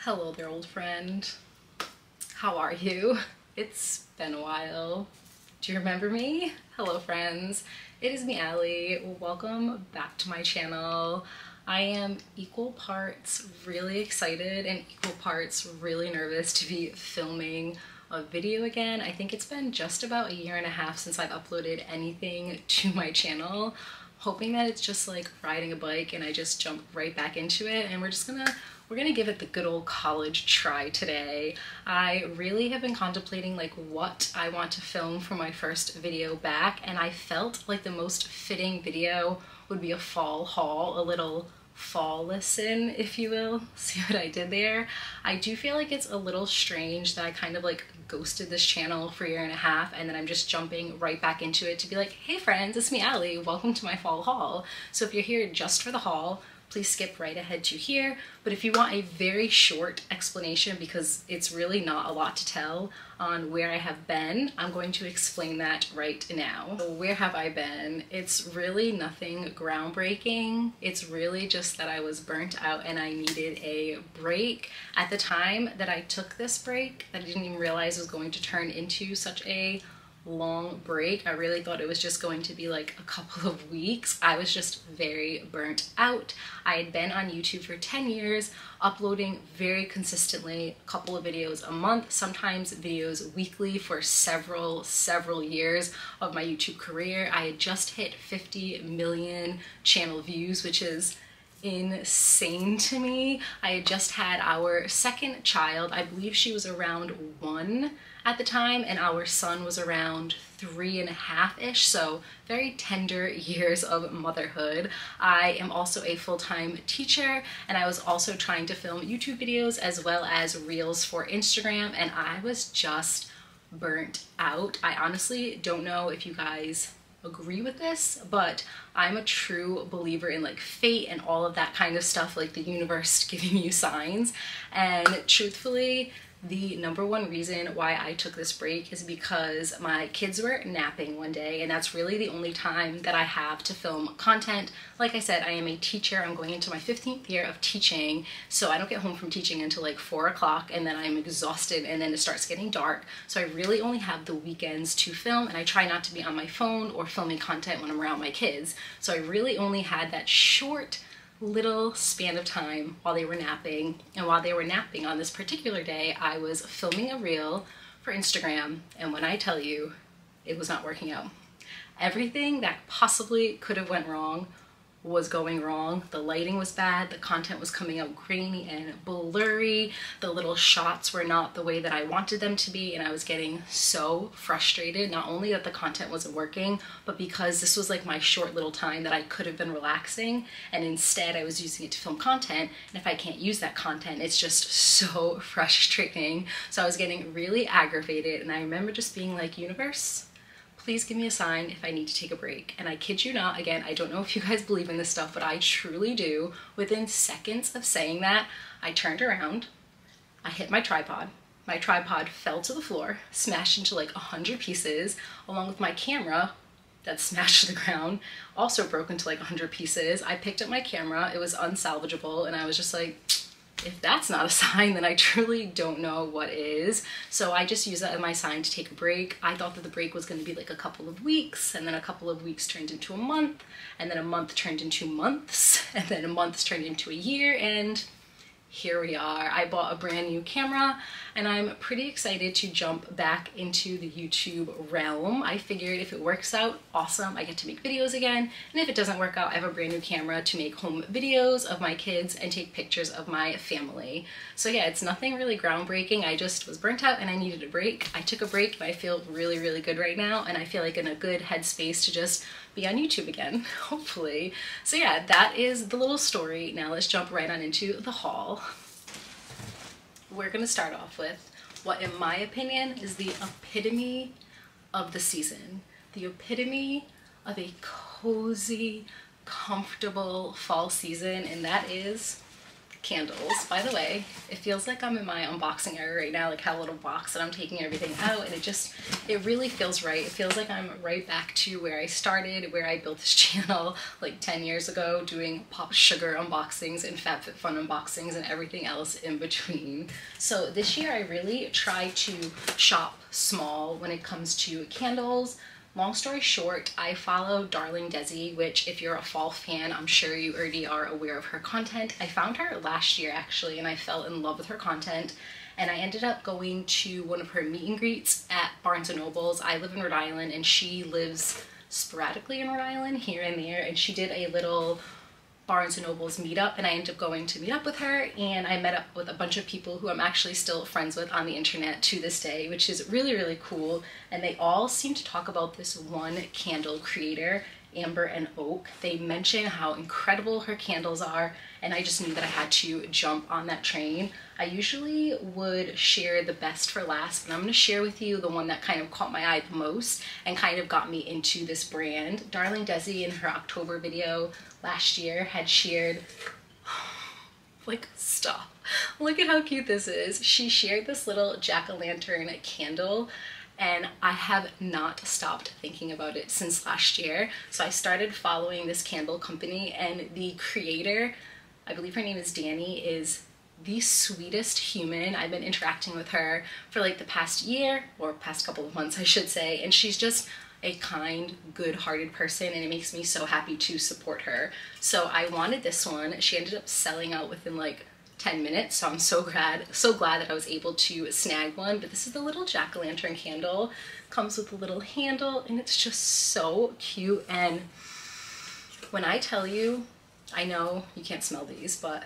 Hello there, old friend. How are you? It's been a while. Do you remember me? Hello, friends. It is me, Allie. Welcome back to my channel. I am equal parts really excited and equal parts really nervous to be filming a video again. I think it's been just about a year and a half since I've uploaded anything to my channel. Hoping that it's just like riding a bike and I just jump right back into it, and we're gonna give it the good old college try today. I really have been contemplating like what I want to film for my first video back, and I felt like the most fitting video would be a fall haul, a little fall listen, if you will. See what I did there? I do feel like it's a little strange that I kind of like ghosted this channel for a year and a half and then I'm just jumping right back into it to be like, hey friends, it's me, Allie. Welcome to my fall haul. So if you're here just for the haul, please skip right ahead to here. But if you want a very short explanation, because it's really not a lot to tell on where I have been, I'm going to explain that right now. So where have I been? It's really nothing groundbreaking. It's really just that I was burnt out and I needed a break. At the time that I took this break, that I didn't even realize was going to turn into such a long break. I really thought it was just going to be like a couple of weeks. I was just very burnt out. I had been on YouTube for 10 years, uploading very consistently, a couple of videos a month, sometimes videos weekly for several years of my YouTube career. I had just hit 50 million channel views, which is insane to me. I had just had our second child. I believe she was around 1 at the time, and our son was around 3.5-ish, so very tender years of motherhood. I am also a full-time teacher, and I was also trying to film YouTube videos as well as reels for Instagram, and I was just burnt out. I honestly don't know if you guys agree with this, but I'm a true believer in like fate and all of that kind of stuff, like the universe giving you signs. And truthfully, the number one reason why I took this break is because my kids were napping one day, and that's really the only time that I have to film content. Like I said, I am a teacher. I'm going into my 15th year of teaching, so I don't get home from teaching until like 4 o'clock, and then I'm exhausted, and then it starts getting dark. So I really only have the weekends to film, and I try not to be on my phone or filming content when I'm around my kids. So I really only had that short little span of time while they were napping, and while they were napping on this particular day, I was filming a reel for Instagram, and when I tell you, it was not working out. Everything that possibly could have went wrong was going wrong. The lighting was bad, the content was coming out grainy and blurry, the little shots were not the way that I wanted them to be, and I was getting so frustrated, not only that the content wasn't working, but because this was like my short little time that I could have been relaxing, and instead I was using it to film content, and if I can't use that content, it's just so frustrating. So I was getting really aggravated, and I remember just being like, universe, please give me a sign if I need to take a break. And I kid you not, again, I don't know if you guys believe in this stuff, but I truly do. Within seconds of saying that, I turned around, I hit my tripod. My tripod fell to the floor, smashed into like 100 pieces, along with my camera that smashed to the ground, also broke into like 100 pieces. I picked up my camera, it was unsalvageable, and I was just like, if that's not a sign, then I truly don't know what is. So I just used that as my sign to take a break. I thought that the break was going to be like a couple of weeks, and then a couple of weeks turned into a month, and then a month turned into months, and then a month turned into a year, and here we are. I bought a brand new camera, and I'm pretty excited to jump back into the YouTube realm. I figured if it works out, awesome, I get to make videos again, and if it doesn't work out, I have a brand new camera to make home videos of my kids and take pictures of my family. So yeah, it's nothing really groundbreaking. I just was burnt out and I needed a break. I took a break, and I feel really good right now, and I feel like in a good headspace to just be on YouTube again, hopefully. So yeah, that is the little story. Now let's jump right on into the haul. We're gonna start off with what, in my opinion, is the epitome of the season. The epitome of a cozy, comfortable fall season, and that is candles. By the way, it feels like I'm in my unboxing area right now, like how little box and I'm taking everything out, and it really feels right. It feels like I'm right back to where I started, where I built this channel like 10 years ago, doing Pop Sugar unboxings and FabFitFun unboxings and everything else in between. So this year I really try to shop small when it comes to candles. Long story short, I follow Darling Desi, which if you're a fall fan, I'm sure you already are aware of her content. I found her last year actually, and I fell in love with her content. And I ended up going to one of her meet and greets at Barnes & Noble's. I live in Rhode Island and she lives sporadically in Rhode Island, here and there. And she did a little Barnes & Noble's meetup, and I ended up going to meet up with her, and I met up with a bunch of people who I'm actually still friends with on the internet to this day, which is really, really cool. And they all seem to talk about this one candle creator, Amber and Oak. They mention how incredible her candles are, and I just knew that I had to jump on that train. I usually would share the best for last, but I'm going to share with you the one that kind of caught my eye the most and kind of got me into this brand. Darling Desi in her October video last year had shared, like, stop. Look at how cute this is. She shared this little jack-o'-lantern candle, and I have not stopped thinking about it since last year. So I started following this candle company, and the creator, I believe her name is Danny, is the sweetest human. I've been interacting with her for like the past year, or past couple of months I should say, and she's just a kind, good-hearted person, and it makes me so happy to support her. So I wanted this one. She ended up selling out within like 10 minutes, so I'm so glad that I was able to snag one. But this is the little jack-o'-lantern candle. Comes with a little handle, and it's just so cute. And when I tell you, I know you can't smell these, but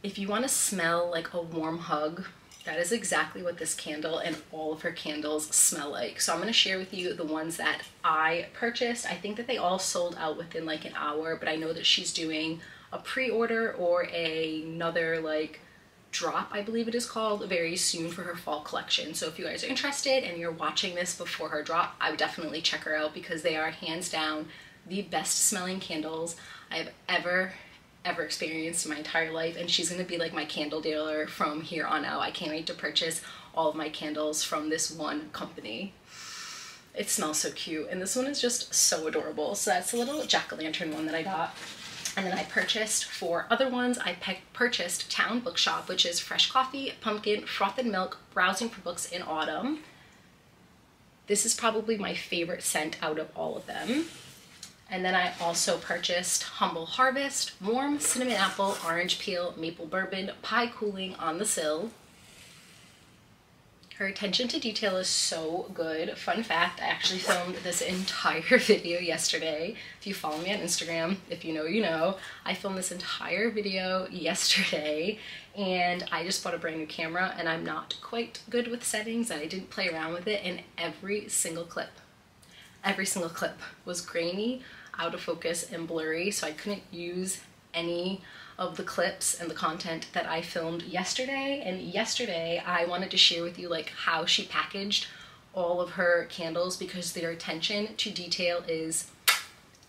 if you want to smell like a warm hug, that is exactly what this candle and all of her candles smell like. So I'm going to share with you the ones that I purchased. I think that they all sold out within like an hour, but I know that she's doing a pre-order or another like drop, I believe it is called, very soon for her fall collection. So if you guys are interested and you're watching this before her drop, I would definitely check her out, because they are hands down the best smelling candles I've ever experienced in my entire life, and she's going to be like my candle dealer from here on out. I can't wait to purchase all of my candles from this one company. It smells so cute, and this one is just so adorable. So that's a little jack-o'-lantern one that I got. And then I purchased 4 other ones. I purchased Town Bookshop, which is fresh coffee, pumpkin, frothed milk, browsing for books in autumn. This is probably my favorite scent out of all of them. And then I also purchased Humble Harvest, warm cinnamon apple, orange peel, maple bourbon, pie cooling on the sill. Her attention to detail is so good. Fun fact, I actually filmed this entire video yesterday. If you follow me on Instagram, if you know, you know. I filmed this entire video yesterday, and I just bought a brand new camera, and I'm not quite good with settings, and I didn't play around with it, and every single clip was grainy, out of focus, and blurry, so I couldn't use any of the clips and the content that I filmed yesterday. And yesterday I wanted to share with you like how she packaged all of her candles, because their attention to detail is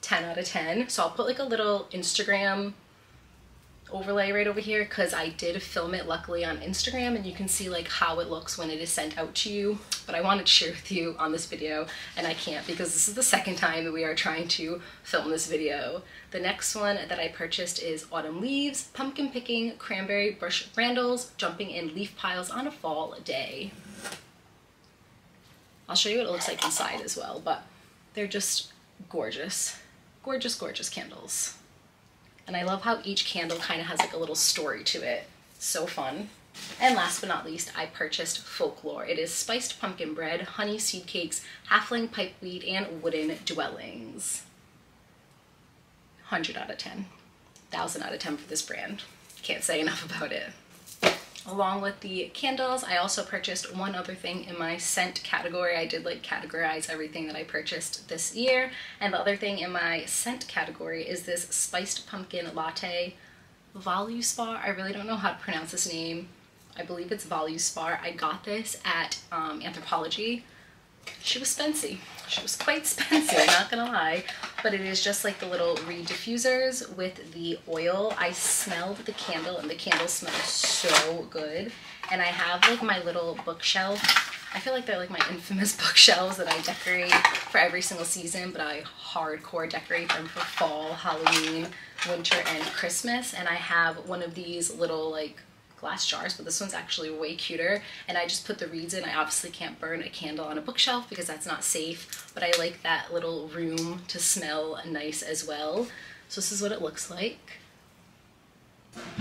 10 out of 10. So I'll put like a little Instagram overlay right over here, because I did film it luckily on Instagram, and you can see like how it looks when it is sent out to you. But I wanted to share with you on this video, and I can't, because this is the second time that we are trying to film this video. The next one that I purchased is Autumn Leaves, pumpkin picking, cranberry bush brandles, jumping in leaf piles on a fall day. I'll show you what it looks like inside as well, but they're just gorgeous, gorgeous, gorgeous candles. And I love how each candle kind of has like a little story to it. So fun. And last but not least, I purchased Folklore. It is spiced pumpkin bread, honey seed cakes, halfling pipeweed, and wooden dwellings. 100 out of 10. 1000 out of 10 for this brand. Can't say enough about it. Along with the candles, I also purchased one other thing in my scent category. I did like categorize everything that I purchased this year. And the other thing in my scent category is this spiced pumpkin latte, Voluspar. I really don't know how to pronounce this name. I believe it's Voluspar. I got this at Anthropologie she was spency. She was quite spency, not gonna lie. But it is just like the little reed diffusers with the oil. I smelled the candle and the candle smells so good. And I have like my little bookshelf. I feel like they're like my infamous bookshelves that I decorate for every single season, but I hardcore decorate them for fall, Halloween, winter, and Christmas. And I have one of these little like glass jars, but this one's actually way cuter, and I just put the reeds in. I obviously can't burn a candle on a bookshelf because that's not safe, but I like that little room to smell nice as well. So this is what it looks like.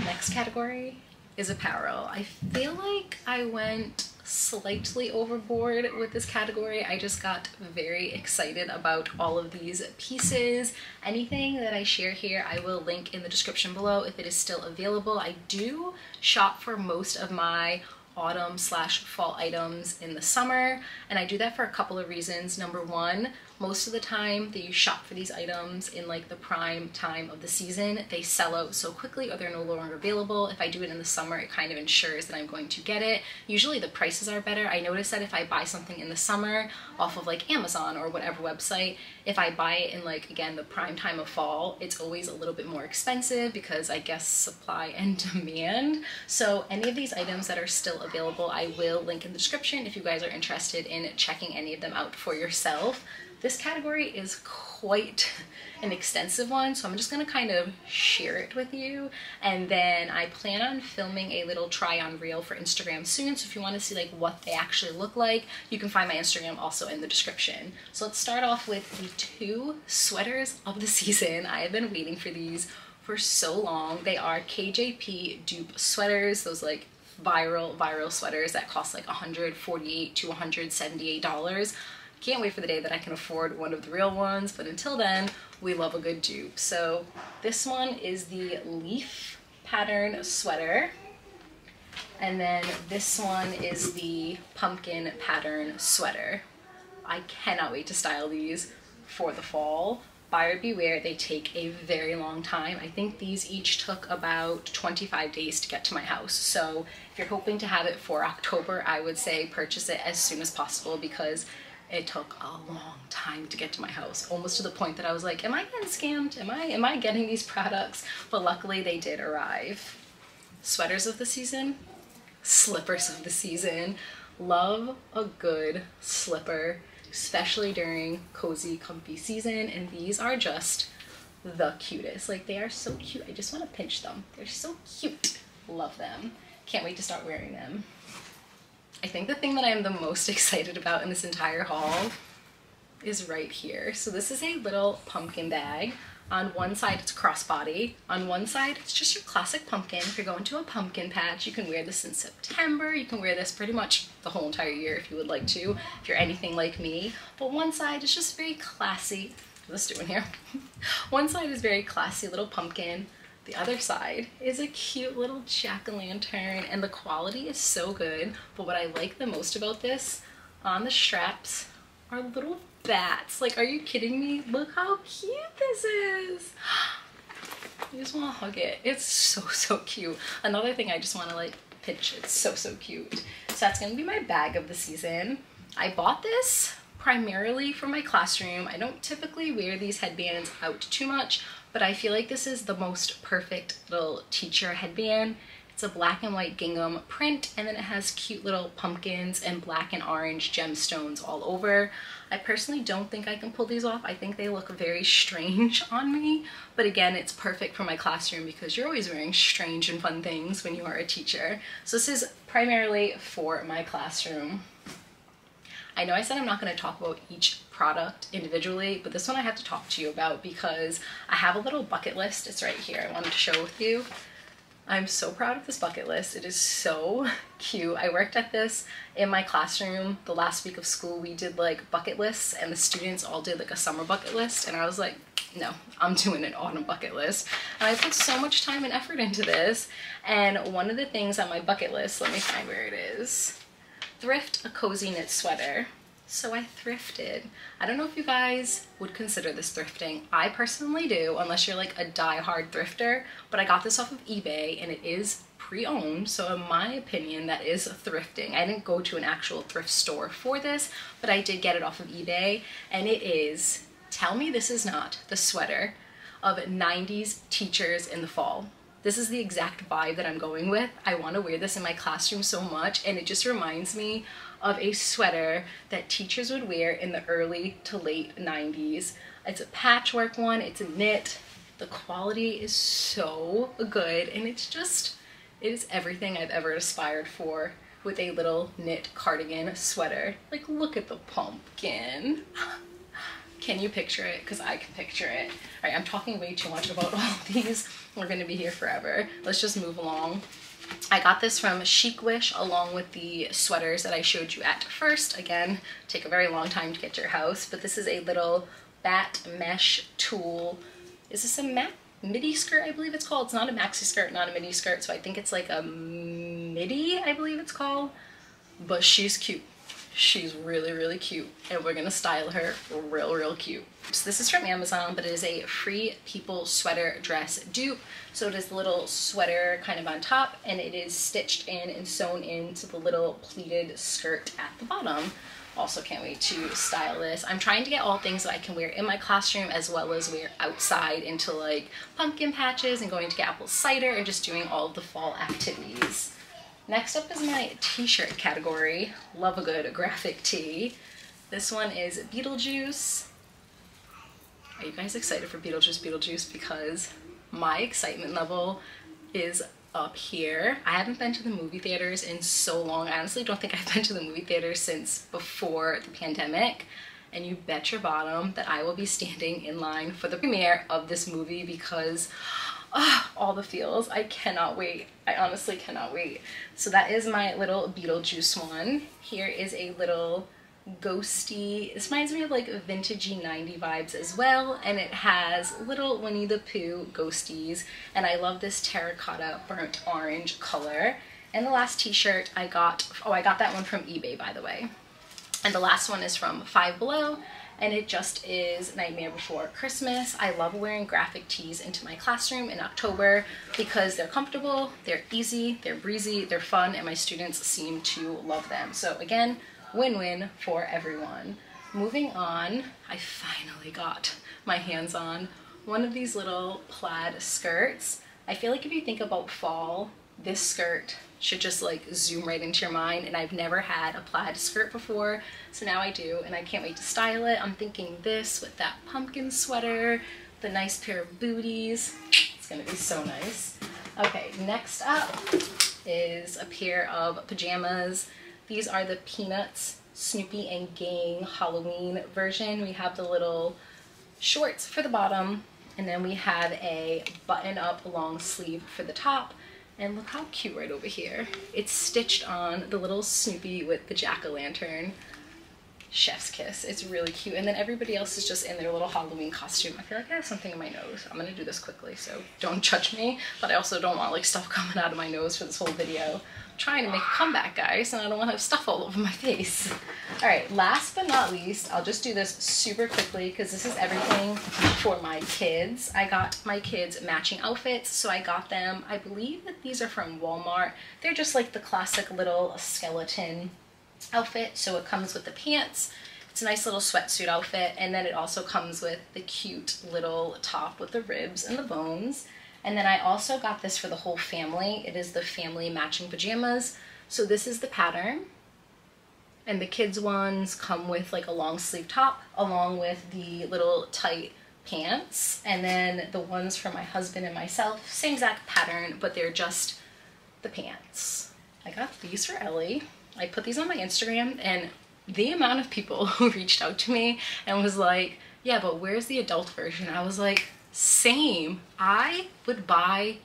Next category is apparel. I feel like I went slightly overboard with this category. I just got very excited about all of these pieces. Anything that I share here I will link in the description below if it is still available. I do shop for most of my autumn/fall items in the summer, and I do that for a couple of reasons. Number one, most of the time that you shop for these items in like the prime time of the season, they sell out so quickly or they're no longer available. If I do it in the summer, it kind of ensures that I'm going to get it. Usually the prices are better. I notice that if I buy something in the summer off of like Amazon or whatever website, if I buy it in like, again, the prime time of fall, it's always a little bit more expensive because I guess supply and demand. So any of these items that are still available, I will link in the description if you guys are interested in checking any of them out for yourself. This category is quite an extensive one, so I'm just gonna kind of share it with you, and then I plan on filming a little try on reel for Instagram soon, so if you want to see like what they actually look like, you can find my Instagram also in the description. So let's start off with the two sweaters of the season. I have been waiting for these for so long. They are KJP dupe sweaters, those like viral sweaters that cost like $148 to $178. Can't wait for the day that I can afford one of the real ones, but until then, we love a good dupe. So this one is the leaf pattern sweater, and then this one is the pumpkin pattern sweater. I cannot wait to style these for the fall. Buyer beware, they take a very long time. I think these each took about 25 days to get to my house. So if you're hoping to have it for October, I would say purchase it as soon as possible because it took a long time to get to my house, almost to the point that I was like, am I getting scammed? Am I getting these products? But luckily they did arrive. Sweaters of the season, slippers of the season. Love a good slipper, especially during cozy, comfy season, and these are just the cutest. Like, they are so cute. I just want to pinch them. They're so cute. Love them. Can't wait to start wearing them. I think the thing that I am the most excited about in this entire haul is right here. So this is a little pumpkin bag. On one side it's crossbody. On one side it's just your classic pumpkin. If you're going to a pumpkin patch, you can wear this in September. You can wear this pretty much the whole entire year if you would like to, if you're anything like me. But one side is just very classy. What's this doing here? One side is very classy little pumpkin. The other side is a cute little jack-o'-lantern, and the quality is so good. But what I like the most about this, on the straps are little bats. Like, are you kidding me? Look how cute this is. I just want to hug it. It's so cute. Another thing I just want to like pinch. It's so cute. So that's gonna be my bag of the season. I bought this primarily for my classroom. I don't typically wear these headbands out too much, but I feel like this is the most perfect little teacher headband. It's a black and white gingham print, and then it has cute little pumpkins and black and orange gemstones all over. I personally don't think I can pull these off. I think they look very strange on me, but again, it's perfect for my classroom because you're always wearing strange and fun things when you are a teacher. So this is primarily for my classroom. I know I said I'm not going to talk about each product individually, but this one I have to talk to you about because I have a little bucket list. It's right here. I wanted to share with you. I'm so proud of this bucket list. It is so cute. I worked at this in my classroom the last week of school. We did like bucket lists, and the students all did like a summer bucket list, and I was like, no, I'm doing an autumn bucket list. And I put so much time and effort into this, and one of the things on my bucket list, let me find where it is, thrift a cozy knit sweater. So I thrifted. I don't know if you guys would consider this thrifting. I personally do, unless you're like a die-hard thrifter, but I got this off of eBay and it is pre-owned, so in my opinion that is thrifting. I didn't go to an actual thrift store for this, but I did get it off of eBay, and it is, tell me this is not the sweater of 90s teachers in the fall. This is the exact vibe that I'm going with. I want to wear this in my classroom so much, and it just reminds me of a sweater that teachers would wear in the early to late 90s. It's a patchwork one, it's a knit. The quality is so good, and it is everything I've ever aspired for with a little knit cardigan sweater. Like, look at the pumpkin. Can you picture it? Because I can picture it. All right, I'm talking way too much about all these. We're gonna be here forever. Let's just move along. I got this from Chic Wish along with the sweaters that I showed you at first. Again, take a very long time to get to your house, but this is a little bat mesh tulle. Is this a midi skirt, I believe it's called? It's not a maxi skirt, not a midi skirt, so I think it's like a midi, I believe it's called. But she's cute. She's really, really cute, and we're gonna style her real cute. So this is from Amazon, but it is a Free People sweater dress dupe. So it is the little sweater kind of on top, and it is stitched in and sewn into the little pleated skirt at the bottom. Also can't wait to style this. I'm trying to get all things that I can wear in my classroom as well as wear outside into like pumpkin patches and going to get apple cider and just doing all of the fall activities. Next up is my t-shirt category. Love a good graphic tee. This one is Beetlejuice. Are you guys excited for Beetlejuice? Because my excitement level is up here. I haven't been to the movie theaters in so long. I honestly don't think I've been to the movie theaters since before the pandemic. And you bet your bottom that I will be standing in line for the premiere of this movie because all the feels. I cannot wait. I honestly cannot wait. So that is my little Beetlejuice one. Here is a little ghosty. This reminds me of like vintagey 90s vibes as well, and it has little Winnie the Pooh ghosties, and I love this terracotta burnt orange color. And the last t-shirt I got, I got that one from eBay, by the way. And the last one is from Five Below, and it just is Nightmare Before Christmas. I love wearing graphic tees into my classroom in October because they're comfortable, they're easy, they're breezy, they're fun, and my students seem to love them. So again, win-win for everyone. Moving on, I finally got my hands on one of these little plaid skirts. I feel like if you think about fall, this skirt should just like zoom right into your mind, and I've never had a plaid skirt before, so now I do, and I can't wait to style it. I'm thinking this with that pumpkin sweater, the nice pair of booties. It's gonna be so nice. Okay, next up is a pair of pajamas. These are the Peanuts, Snoopy and Gang Halloween version. We have the little shorts for the bottom, and then we have a button-up long sleeve for the top. And look how cute right over here. It's stitched on the little Snoopy with the jack-o'-lantern. Chef's kiss. It's really cute. And then everybody else is just in their little Halloween costume. I feel like I have something in my nose. I'm gonna do this quickly, so don't judge me. But I also don't want like stuff coming out of my nose for this whole video. I'm trying to make a comeback, guys, and I don't want to have stuff all over my face. All right, last but not least, I'll just do this super quickly because this is everything for my kids. I got my kids matching outfits, so I got them, I believe that these are from Walmart. They're just like the classic little skeleton outfit. So it comes with the pants. It's a nice little sweatsuit outfit, and then it also comes with the cute little top with the ribs and the bones. And then I also got this for the whole family. It is the family matching pajamas. So this is the pattern, and the kids ones come with like a long sleeve top along with the little tight pants, and then the ones for my husband and myself, same exact pattern, but they're just the pants. I got these for Ellie. I put these on my Instagram, and the amount of people who reached out to me and was like, yeah, but where's the adult version? I was like, same. I would buy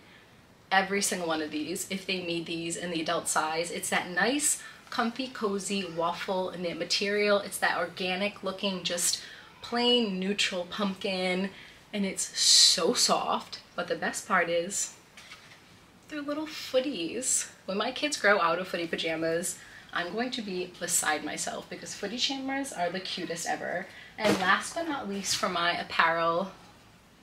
every single one of these if they made these in the adult size. It's that nice, comfy, cozy waffle knit material. It's that organic looking, just plain neutral pumpkin, and it's so soft. But the best part is they're little footies. When my kids grow out of footy pajamas, I'm going to be beside myself because footy pajamas are the cutest ever. And last but not least, for my apparel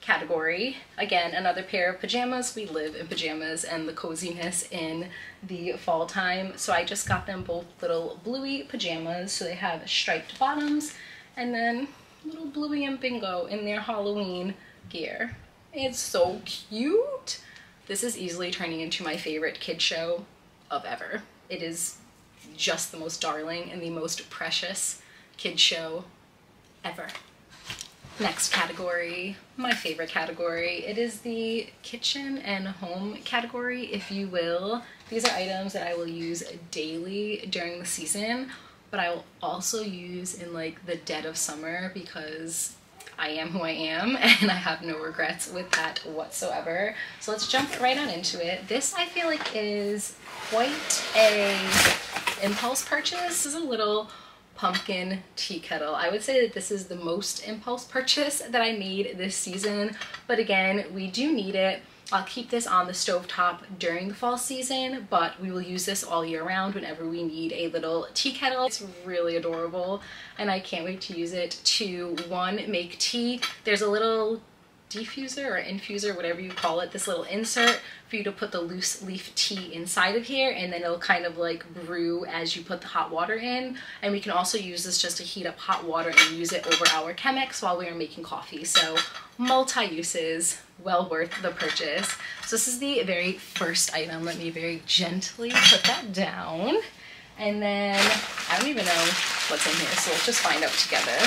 category. Again, another pair of pajamas. We live in pajamas and the coziness in the fall time. So I just got them both little bluey pajamas. So they have striped bottoms and then little Bluey and Bingo in their Halloween gear. It's so cute. This is easily turning into my favorite kid show of ever. It is just the most darling and the most precious kid show ever. Next category, my favorite category. It is the kitchen and home category, if you will. These are items that I will use daily during the season, but I will also use in like the dead of summer because I am who I am and I have no regrets with that whatsoever. So let's jump right on into it. This I feel like is quite a impulse purchase. This is a little pumpkin tea kettle. I would say that this is the most impulse purchase that I made this season, but again, we do need it. I'll keep this on the stovetop during the fall season, but we will use this all year round whenever we need a little tea kettle. It's really adorable and I can't wait to use it to, one, make tea. There's a little diffuser or infuser, whatever you call it, this little insert for you to put the loose leaf tea inside of here, and then it'll kind of like brew as you put the hot water in. And we can also use this just to heat up hot water and use it over our Chemex while we are making coffee. So multi-uses, well worth the purchase. So this is the very first item. Let me very gently put that down. And then I don't even know what's in here, so let's just find out together.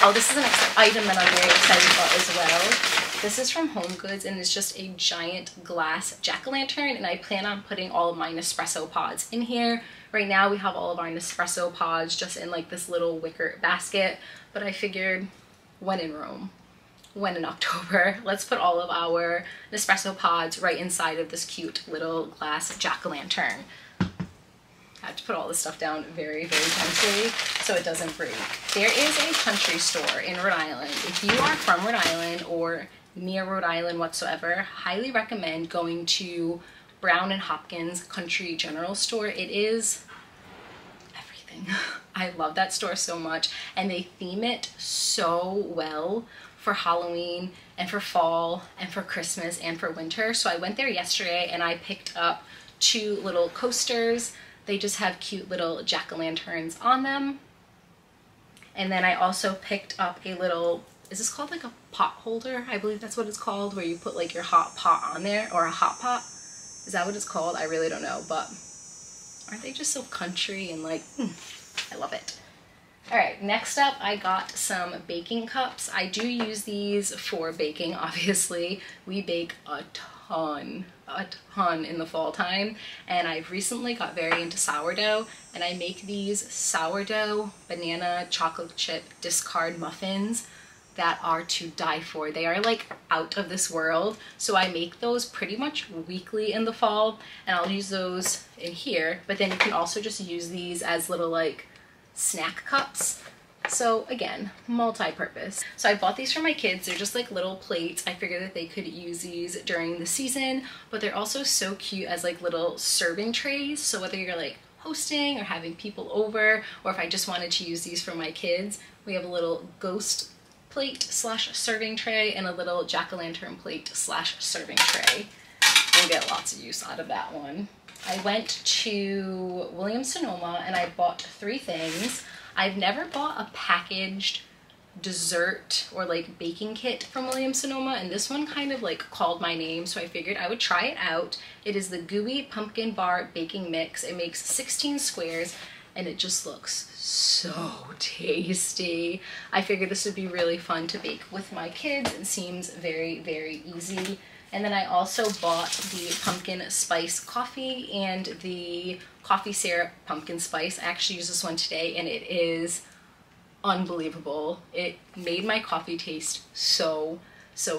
Oh, this is an item that I'm very excited about as well. This is from Home Goods and it's just a giant glass jack-o'-lantern, and I plan on putting all of my Nespresso pods in here. Right now we have all of our Nespresso pods just in like this little wicker basket, but I figured when in Rome, when in October, let's put all of our Nespresso pods right inside of this cute little glass jack-o'-lantern. I have to put all this stuff down very, very gently so it doesn't break. There is a country store in Rhode Island. If you are from Rhode Island or near Rhode Island whatsoever, highly recommend going to Brown and Hopkins Country General Store. It is everything. I love that store so much, and they theme it so well for Halloween and for fall and for Christmas and for winter. So I went there yesterday and I picked up 2 little coasters. They just have cute little jack-o'-lanterns on them. And then I also picked up a little, is this called like a pot holder? I believe that's what it's called, where you put like your hot pot on there, or a hot pot. Is that what it's called? I really don't know, but aren't they just so country and like, I love it. All right, next up I got some baking cups. I do use these for baking, obviously. We bake a ton in the fall time, and I've recently got very into sourdough, and I make these sourdough banana chocolate chip discard muffins that are to die for. They are like out of this world, so I make those pretty much weekly in the fall, and I'll use those in here, but then you can also just use these as little like snack cups. So again, multi-purpose. So I bought these for my kids. They're just like little plates. I figured that they could use these during the season, but they're also so cute as like little serving trays. So whether you're like hosting or having people over, or if I just wanted to use these for my kids, we have a little ghost plate slash serving tray and a little jack-o'-lantern plate slash serving tray. We'll get lots of use out of that one. I went to Williams-Sonoma and I bought 3 things. I've never bought a packaged dessert or like baking kit from Williams-Sonoma, and this one kind of like called my name, so I figured I would try it out. It is the Gooey Pumpkin Bar Baking Mix. It makes 16 squares and it just looks so tasty. I figured this would be really fun to bake with my kids and seems very, very easy. And then I also bought the pumpkin spice coffee and the coffee syrup pumpkin spice. I actually used this one today and it is unbelievable. It made my coffee taste so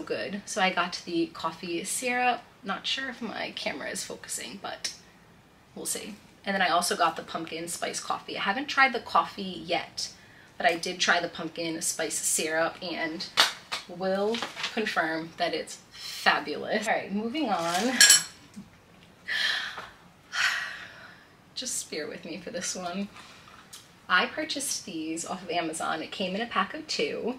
good. So I got the coffee syrup. Not sure if my camera is focusing, but we'll see. And then I also got the pumpkin spice coffee. I haven't tried the coffee yet, but I did try the pumpkin spice syrup and will confirm that it's fabulous. All right, moving on. Just bear with me for this one. I purchased these off of Amazon. It came in a pack of 2,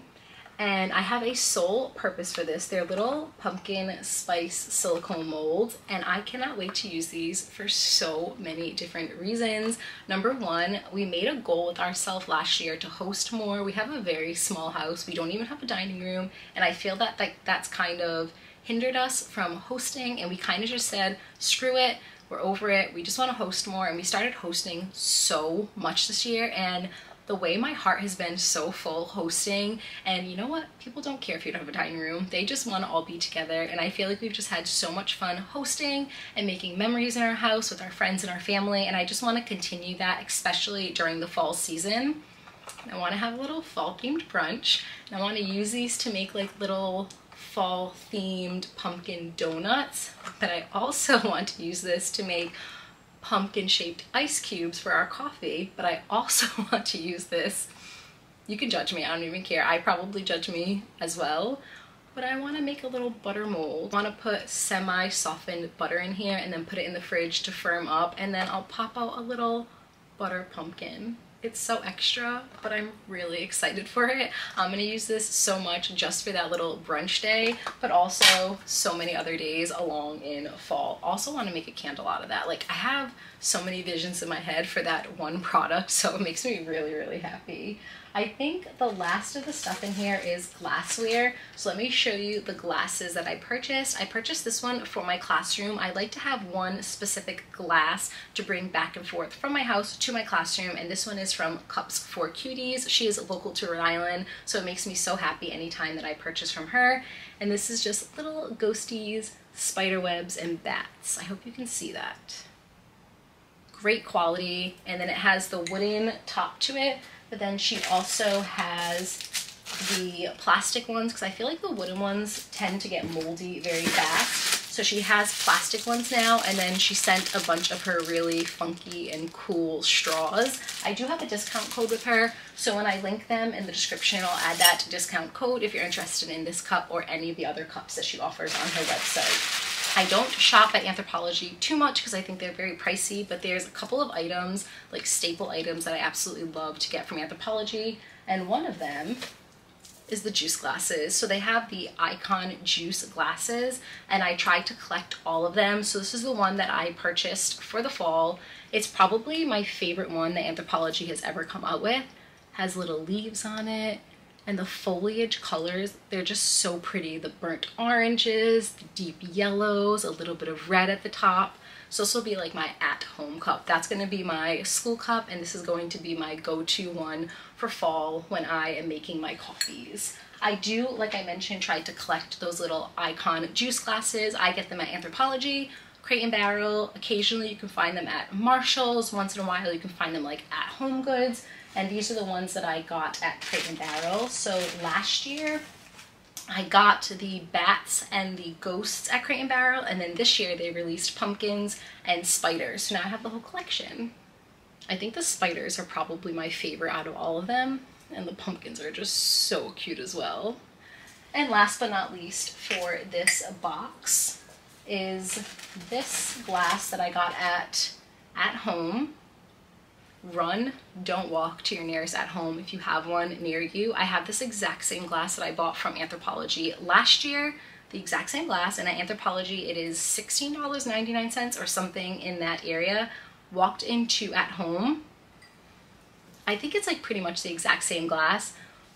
and I have a sole purpose for this. They're little pumpkin spice silicone molds, and I cannot wait to use these for so many different reasons. Number one, we made a goal with ourselves last year to host more. We have a very small house. We don't even have a dining room, and I feel that that's kind of hindered us from hosting, and we kind of just said, screw it, we're over it, we just want to host more. And we started hosting so much this year, and the way my heart has been so full hosting. And you know what? People don't care if you don't have a dining room. They just want to all be together. And I feel like we've just had so much fun hosting and making memories in our house with our friends and our family. And I just want to continue that, especially during the fall season. And I want to have a little fall themed brunch. And I want to use these to make like little fall themed pumpkin donuts. But I also want to use this to make pumpkin shaped ice cubes for our coffee. But I also want to use this, you can judge me, I don't even care, I probably judge me as well, but I want to make a little butter mold. I want to put semi-softened butter in here and then put it in the fridge to firm up, and then I'll pop out a little butter pumpkin. It's so extra, but I'm really excited for it. I'm gonna use this so much just for that little brunch day, but also so many other days along in fall. Also want to make a candle out of that. Like, I have so many visions in my head for that one product, so it makes me really, really happy. I think the last of the stuff in here is glassware. So let me show you the glasses that I purchased. I purchased this one for my classroom. I like to have one specific glass to bring back and forth from my house to my classroom, and this one is from Cups for Cuties. She is local to Rhode Island, so it makes me so happy anytime that I purchase from her. And this is just little ghosties, spider webs, and bats. I hope you can see that. Great quality, and then it has the wooden top to it. But then she also has the plastic ones, because I feel like the wooden ones tend to get moldy very fast. So she has plastic ones now, and then she sent a bunch of her really funky and cool straws. I do have a discount code with her, so when I link them in the description, I'll add that discount code if you're interested in this cup or any of the other cups that she offers on her website. I don't shop at Anthropologie too much because I think they're very pricey, but there's a couple of items, like staple items, that I absolutely love to get from Anthropologie, and one of them is the juice glasses. So they have the Icon juice glasses, and I tried to collect all of them. So this is the one that I purchased for the fall. It's probably my favorite one that Anthropologie has ever come out with. Has little leaves on it. And the foliage colors, they're just so pretty. The burnt oranges, the deep yellows, a little bit of red at the top. So this will be like my at-home cup. That's gonna be my school cup, and this is going to be my go-to one for fall when I am making my coffees. I do, like I mentioned, try to collect those little Icon juice glasses. I get them at Anthropologie, Crate & Barrel. Occasionally you can find them at Marshall's. Once in a while you can find them like at Home Goods. And these are the ones that I got at Crate & Barrel. So last year, I got the bats and the ghosts at Crate & Barrel, and then this year they released pumpkins and spiders. So now I have the whole collection. I think the spiders are probably my favorite out of all of them, and the pumpkins are just so cute as well. And last but not least for this box is this glass that I got at home. Run, don't walk to your nearest at home if you have one near you. I have this exact same glass that I bought from Anthropologie last year, the exact same glass, and at Anthropologie it is $16.99 or something in that area. Walked into at home, I think it's like pretty much the exact same glass,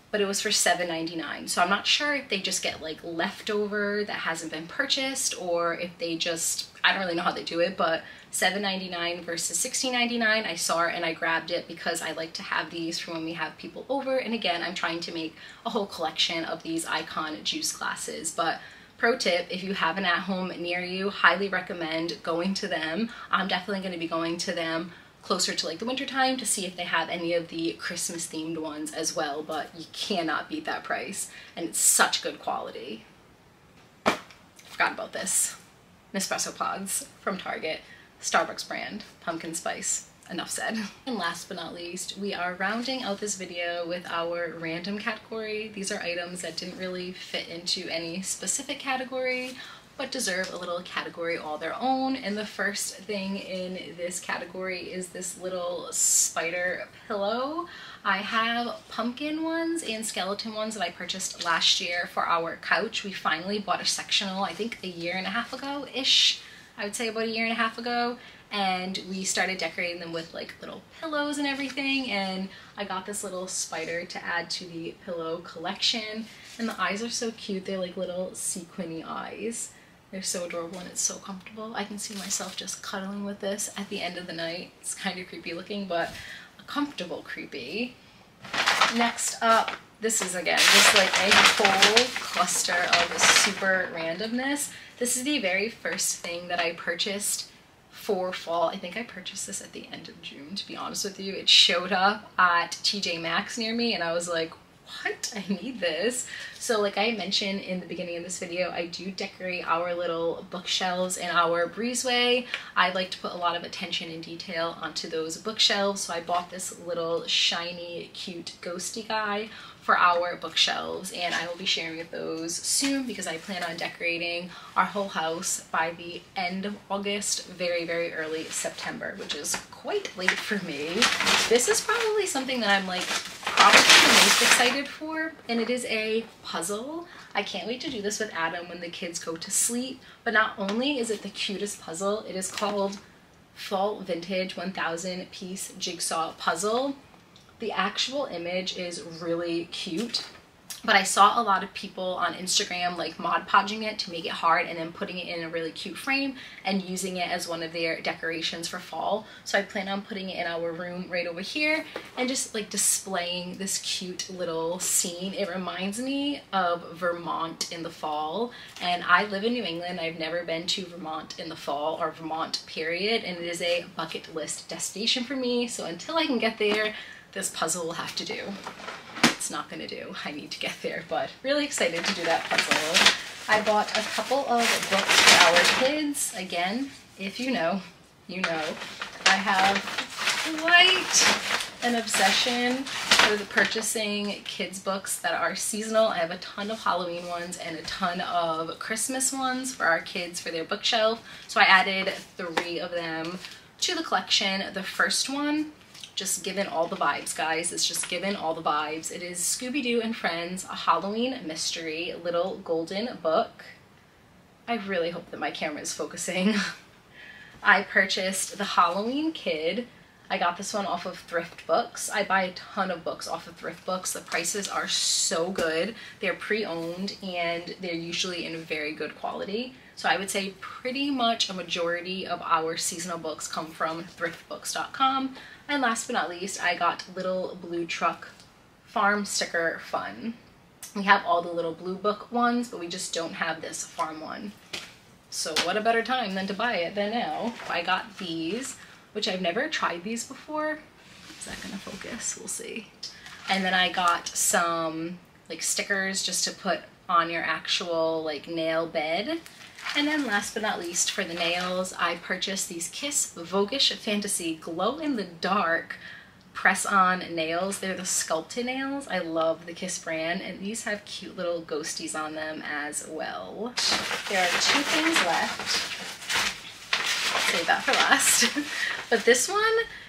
but it was for $7.99. So I'm not sure if they just get like leftover that hasn't been purchased, or if they just, I don't really know how they do it, but $7.99 versus $16.99. I saw it and I grabbed it because I like to have these for when we have people over. And again, I'm trying to make a whole collection of these Icon juice glasses. But pro tip, if you have an at-home near you, highly recommend going to them. I'm definitely going to be going to them closer to like the winter time to see if they have any of the Christmas themed ones as well, but you cannot beat that price, and it's such good quality. Forgot about this. Nespresso pods from Target, Starbucks brand, pumpkin spice. Enough said. And last but not least, we are rounding out this video with our random category. These are items that didn't really fit into any specific category, but deserve a little category all their own. And the first thing in this category is this little spider pillow. I have pumpkin ones and skeleton ones that I purchased last year for our couch. We finally bought a sectional, I think a year and a half ago-ish. I would say about a year and a half ago. And we started decorating them with like little pillows and everything. And I got this little spider to add to the pillow collection. And the eyes are so cute. They're like little sequiny eyes. They're so adorable and it's so comfortable. I can see myself just cuddling with this at the end of the night. It's kind of creepy looking, but a comfortable creepy. Next up, this is again just like a whole cluster of super randomness. This is the very first thing that I purchased for fall. I think I purchased this at the end of June, to be honest with you. It showed up at TJmaxx near me and I was like, what? I need this. So like I mentioned in the beginning of this video, I do decorate our little bookshelves in our breezeway. I like to put a lot of attention and detail onto those bookshelves. So I bought this little shiny, cute, ghosty guy for our bookshelves, and I will be sharing those soon because I plan on decorating our whole house by the end of August, very, very early September, which is quite late for me. This is probably something that I'm like probably the most excited for, and it is a puzzle. I can't wait to do this with Adam when the kids go to sleep, but not only is it the cutest puzzle, it is called Fall Vintage 1000 Piece Jigsaw Puzzle. The actual image is really cute, but I saw a lot of people on Instagram like Mod Podging it to make it hard and then putting it in a really cute frame and using it as one of their decorations for fall. So I plan on putting it in our room right over here and just like displaying this cute little scene. It reminds me of Vermont in the fall, and I live in New England. I've never been to Vermont in the fall, or Vermont period, and it is a bucket list destination for me. So until I can get there, this puzzle will have to do. It's not gonna do. I need to get there, but really excited to do that puzzle. I bought a couple of books for our kids. Again, if you know, you know. I have quite an obsession with purchasing kids books that are seasonal. I have a ton of Halloween ones and a ton of Christmas ones for our kids for their bookshelf. So I added 3 of them to the collection. The first one, just given all the vibes, guys. It's just given all the vibes. It is Scooby-Doo and Friends, a Halloween mystery little golden book. I really hope that my camera is focusing. I purchased The Halloween Kid. I got this one off of Thrift Books. I buy a ton of books off of Thrift Books. The prices are so good. They're pre-owned and they're usually in very good quality. So I would say pretty much a majority of our seasonal books come from thriftbooks.com. And last but not least, I got Little Blue Truck Farm Sticker Fun. We have all the Little Blue Book ones, but we just don't have this farm one. So what a better time than to buy it than now. I got these, which I've never tried these before. Is that gonna focus? We'll see. And then I got some like stickers just to put on your actual like nail bed. And then last but not least, for the nails, I purchased these Kiss Voguish Fantasy Glow in the Dark press-on nails. They're the sculpted nails. I love the Kiss brand, and these have cute little ghosties on them as well. There are 2 things left. Save that for last. But this one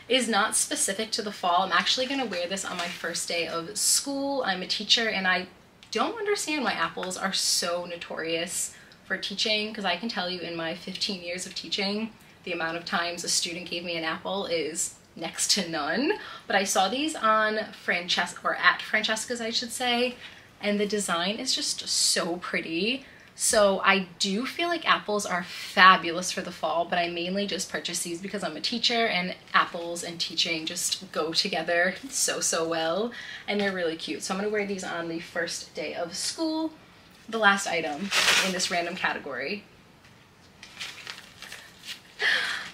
is not specific to the fall. I'm actually gonna wear this on my first day of school. I'm a teacher, and I don't understand why apples are so notorious for teaching, because I can tell you in my 15 years of teaching, the amount of times a student gave me an apple is next to none. But I saw these on at Francesca's, I should say, and the design is just so pretty. So I do feel like apples are fabulous for the fall, but I mainly just purchased these because I'm a teacher and apples and teaching just go together so well, and they're really cute. So I'm gonna wear these on the first day of school. The last item in this random category.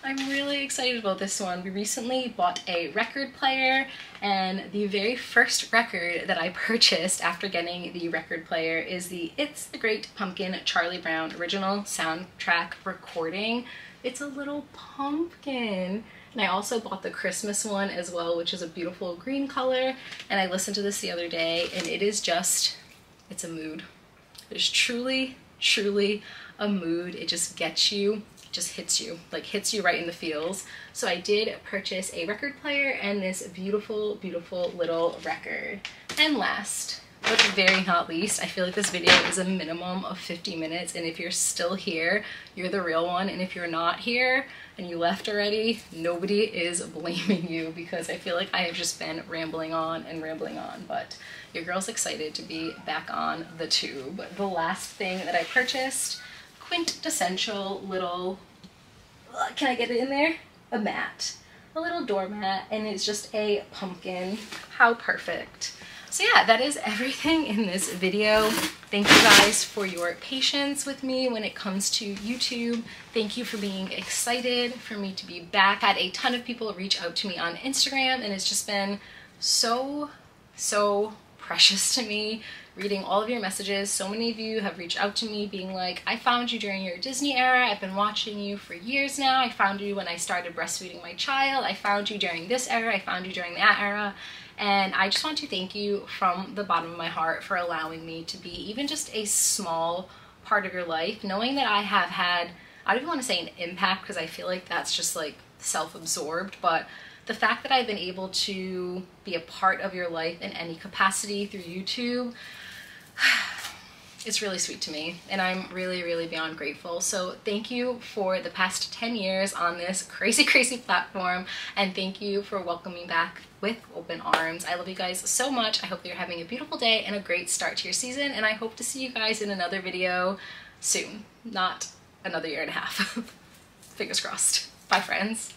I'm really excited about this one. We recently bought a record player, and the very first record that I purchased after getting the record player is the It's the Great Pumpkin Charlie Brown original soundtrack recording. It's a little pumpkin. And I also bought the Christmas one as well, which is a beautiful green color. And I listened to this the other day, and it is just, it's a mood. It is truly a mood. It just gets you, just hits you, like hits you right in the feels. So I did purchase a record player and this beautiful, beautiful little record. And last, but very not least, I feel like this video is a minimum of 50 minutes, and if you're still here, you're the real one, and if you're not here and you left already, nobody is blaming you, because I feel like I have just been rambling on and rambling on, but your girl's excited to be back on the tube. The last thing that I purchased, quintessential little, can I get it in there? A mat, a little doormat, and it's just a pumpkin. How perfect. So yeah, that is everything in this video. Thank you guys for your patience with me when it comes to YouTube. Thank you for being excited for me to be back. I had a ton of people reach out to me on Instagram, and it's just been so precious to me reading all of your messages. So many of you have reached out to me being like, I found you during your Disney era. I've been watching you for years now. I found you when I started breastfeeding my child. I found you during this era. I found you during that era. And I just want to thank you from the bottom of my heart for allowing me to be even just a small part of your life, knowing that I have had, I don't even want to say an impact, because I feel like that's just like self-absorbed, but the fact that I've been able to be a part of your life in any capacity through YouTube, it's really sweet to me, and I'm really, really beyond grateful. So thank you for the past 10 years on this crazy, crazy platform, and thank you for welcoming back with open arms. I love you guys so much. I hope that you're having a beautiful day and a great start to your season, and I hope to see you guys in another video soon. Not another year and a half. Fingers crossed. Bye, friends.